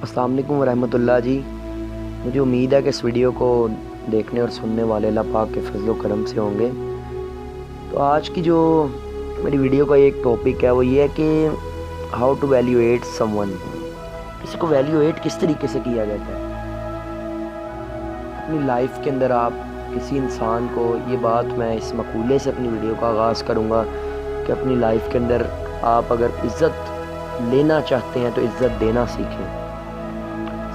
السلام علیکم ورحمۃ اللہ جی. مجھے امید ہے کہ اس ویڈیو کو دیکھنے اور سننے والے اللہ پاک کے فضل و کرم سے ہوں گے. تو آج کی جو میری ویڈیو کا ایک ٹاپک ہے وہ یہ ہے کہ how to evaluate someone. کسی کو ویلیویٹ کس طریقے سے کیا جاتا ہے اپنی لائف کے اندر. آپ کسی انسان کو، یہ بات میں اس مقولے سے اپنی ویڈیو کا آغاز کروں گا کہ اپنی لائف کے اندر آپ اگر عزت لینا چاہتے ہیں تو عزت دینا سیکھیں.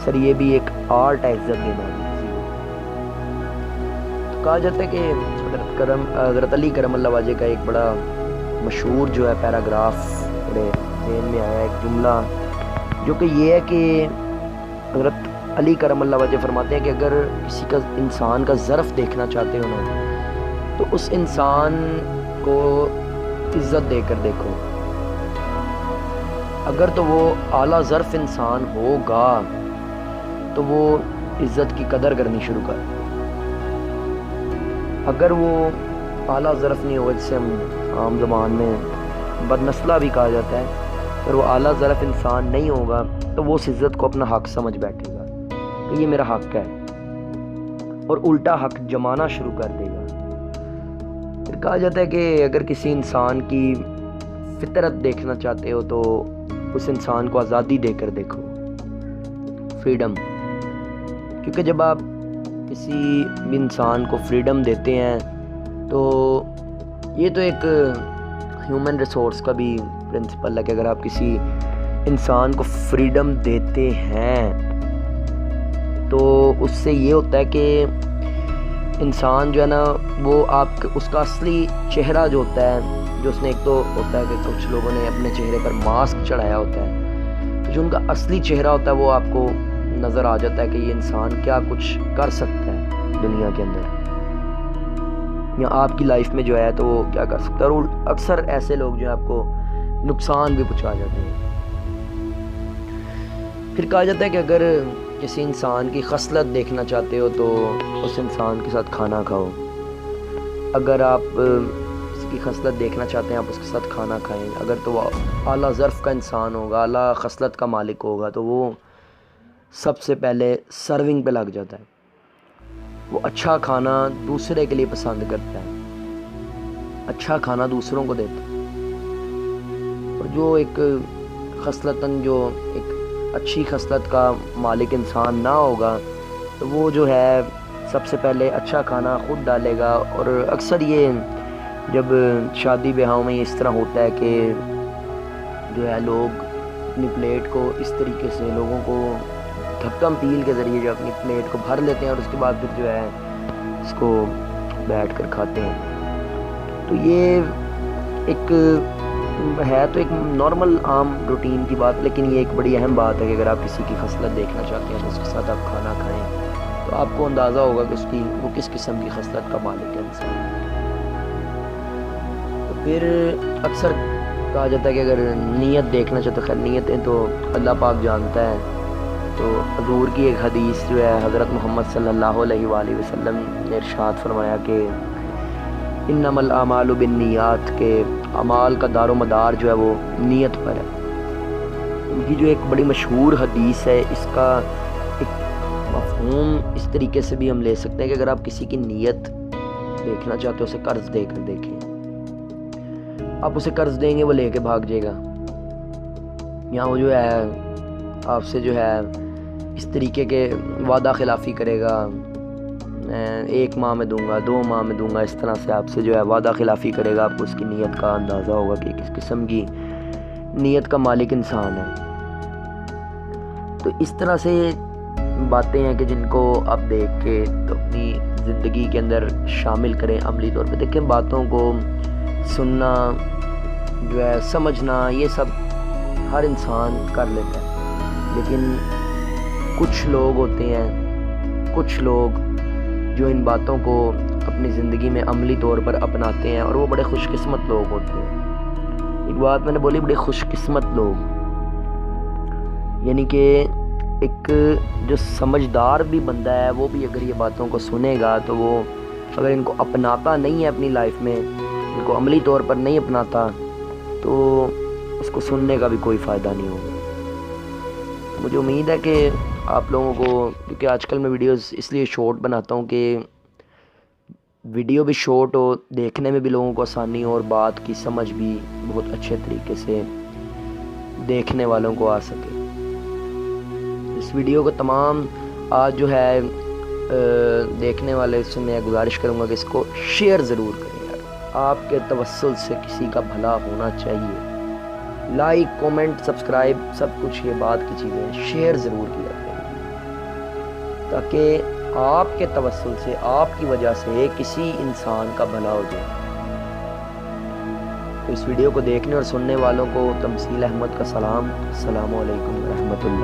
سر یہ بھی ایک آرٹ ہے عزت دینا بھی کسی کو. تو کہا جاتا ہے کہ حضرت علی کرم اللہ وجہ کا ایک بڑا مشہور جو ہے پیراگراف میرے ذہن میں آیا، ایک جملہ جو کہ یہ ہے کہ حضرت علی کرم اللہ وجہ فرماتے ہیں کہ اگر کسی کا انسان کا ظرف دیکھنا چاہتے ہو نا تو اس انسان کو عزت دے کر دیکھو. اگر تو وہ اعلیٰ ظرف انسان ہوگا تو وہ عزت کی قدر کرنی شروع کر. اگر وہ اعلیٰ ظرف نہیں ہوگا، جسے ہم عام زبان میں بدنسلہ بھی کہا جاتا ہے، اگر وہ اعلیٰ ظرف انسان نہیں ہوگا تو وہ اس عزت کو اپنا حق سمجھ بیٹھے گا کہ یہ میرا حق ہے اور الٹا حق جمانا شروع کر دے گا. پھر کہا جاتا ہے کہ اگر کسی انسان کی فطرت دیکھنا چاہتے ہو تو اس انسان کو آزادی دے کر دیکھو، فریڈم. کیونکہ جب آپ کسی بھی انسان کو فریڈم دیتے ہیں تو یہ تو ایک ہیومن ریسورس کا بھی پرنسپل ہے کہ اگر آپ کسی انسان کو فریڈم دیتے ہیں تو اس سے یہ ہوتا ہے کہ انسان جو ہے نا وہ آپ اس کا اصلی چہرہ جو ہوتا ہے، جو اس نے ایک تو ہوتا ہے کہ کچھ لوگوں نے اپنے چہرے پر ماسک چڑھایا ہوتا ہے، تو جو ان کا اصلی چہرہ ہوتا ہے وہ آپ کو نظر آ جاتا ہے کہ یہ انسان کیا کچھ کر سکتا ہے دنیا کے اندر یا آپ کی لائف میں جو ہے تو وہ کیا کر سکتا ہے. اور اکثر ایسے لوگ جو ہیں آپ کو نقصان بھی پہنچا جاتے ہیں. پھر کہا جاتا ہے کہ اگر کسی انسان کی خصلت دیکھنا چاہتے ہو تو اس انسان کے ساتھ کھانا کھاؤ. اگر آپ اس کی خصلت دیکھنا چاہتے ہیں آپ اس کے ساتھ کھانا کھائیں. اگر تو وہ اعلیٰ ظرف کا انسان ہوگا، اعلیٰ خصلت کا مالک ہوگا تو وہ سب سے پہلے سرونگ پہ لگ جاتا ہے. وہ اچھا کھانا دوسرے کے لیے پسند کرتا ہے، اچھا کھانا دوسروں کو دیتا ہے. اور جو ایک خصلتاً جو ایک اچھی خصلت کا مالک انسان نہ ہوگا تو وہ جو ہے سب سے پہلے اچھا کھانا خود ڈالے گا. اور اکثر یہ جب شادی بیاہوں میں اس طرح ہوتا ہے کہ جو ہے لوگ اپنی پلیٹ کو اس طریقے سے لوگوں کو دھکم پیل کے ذریعے جو اپنی پلیٹ کو بھر لیتے ہیں اور اس کے بعد پھر جو ہے اس کو بیٹھ کر کھاتے ہیں. تو یہ ایک ہے تو ایک نارمل عام روٹین کی بات، لیکن یہ ایک بڑی اہم بات ہے کہ اگر آپ کسی کی خصلت دیکھنا چاہتے ہیں تو اس کے ساتھ آپ کھانا کھائیں تو آپ کو اندازہ ہوگا کہ وہ کس قسم کی خصلت کا مالک ہے انسان. تو پھر اکثر کہا جاتا ہے کہ اگر نیت دیکھنا چاہتے، خیر نیتیں تو اللہ پاک جانتا ہے. تو حضور کی ایک حدیث جو ہے حضرت محمد صلی اللہ علیہ وآلہ وسلم نے ارشاد فرمایا کہ انما الاعمال بالنیات، کے اعمال کا دار و مدار جو ہے وہ نیت پر ہے. ان کی جو ایک بڑی مشہور حدیث ہے، اس کا ایک مفہوم اس طریقے سے بھی ہم لے سکتے ہیں کہ اگر آپ کسی کی نیت دیکھنا چاہتے ہو اسے قرض دے کر دیکھیں. آپ اسے قرض دیں گے وہ لے کے بھاگ جائے گا، یہاں وہ جو ہے آپ سے جو ہے اس طریقے کے وعدہ خلافی کرے گا، میں 1 ماہ میں دوں گا، 2 ماہ میں دوں گا، اس طرح سے آپ سے جو ہے وعدہ خلافی کرے گا. آپ کو اس کی نیت کا اندازہ ہوگا کہ کس قسم کی نیت کا مالک انسان ہے. تو اس طرح سے باتیں ہیں کہ جن کو آپ دیکھ کے تو اپنی زندگی کے اندر شامل کریں عملی طور پہ. دیکھیں باتوں کو سننا جو ہے سمجھنا یہ سب ہر انسان کر لیتا ہے، لیکن کچھ لوگ ہوتے ہیں، کچھ لوگ جو ان باتوں کو اپنی زندگی میں عملی طور پر اپناتے ہیں اور وہ بڑے خوش قسمت لوگ ہوتے ہیں. ایک بات میں نے بولی، بڑے خوش قسمت لوگ، یعنی کہ ایک جو سمجھدار بھی بندہ ہے وہ بھی اگر یہ باتوں کو سنے گا تو وہ اگر ان کو اپناتا نہیں ہے اپنی لائف میں، ان کو عملی طور پر نہیں اپناتا تو اس کو سننے کا بھی کوئی فائدہ نہیں ہوگا. مجھے امید ہے کہ آپ لوگوں کو، کیونکہ آج کل میں ویڈیوز اس لیے شارٹ بناتا ہوں کہ ویڈیو بھی شارٹ ہو، دیکھنے میں بھی لوگوں کو آسانی ہو، اور بات کی سمجھ بھی بہت اچھے طریقے سے دیکھنے والوں کو آ سکے۔ اس ویڈیو کو تمام آج جو ہے دیکھنے والے سے میں گزارش کروں گا کہ اس کو شیئر ضرور کریں یار، آپ کے توسل سے کسی کا بھلا ہونا چاہیے۔ لائک، کومنٹ، سبسکرائب سب کچھ یہ بات کی چیزیں شیئر ضرور کیا کریں، تاکہ آپ کے توسل سے، آپ کی وجہ سے کسی انسان کا بھلا ہو جائے۔ تو اس ویڈیو کو دیکھنے اور سننے والوں کو تمثیل احمد کا سلام، السلام علیکم ورحمۃ اللہ۔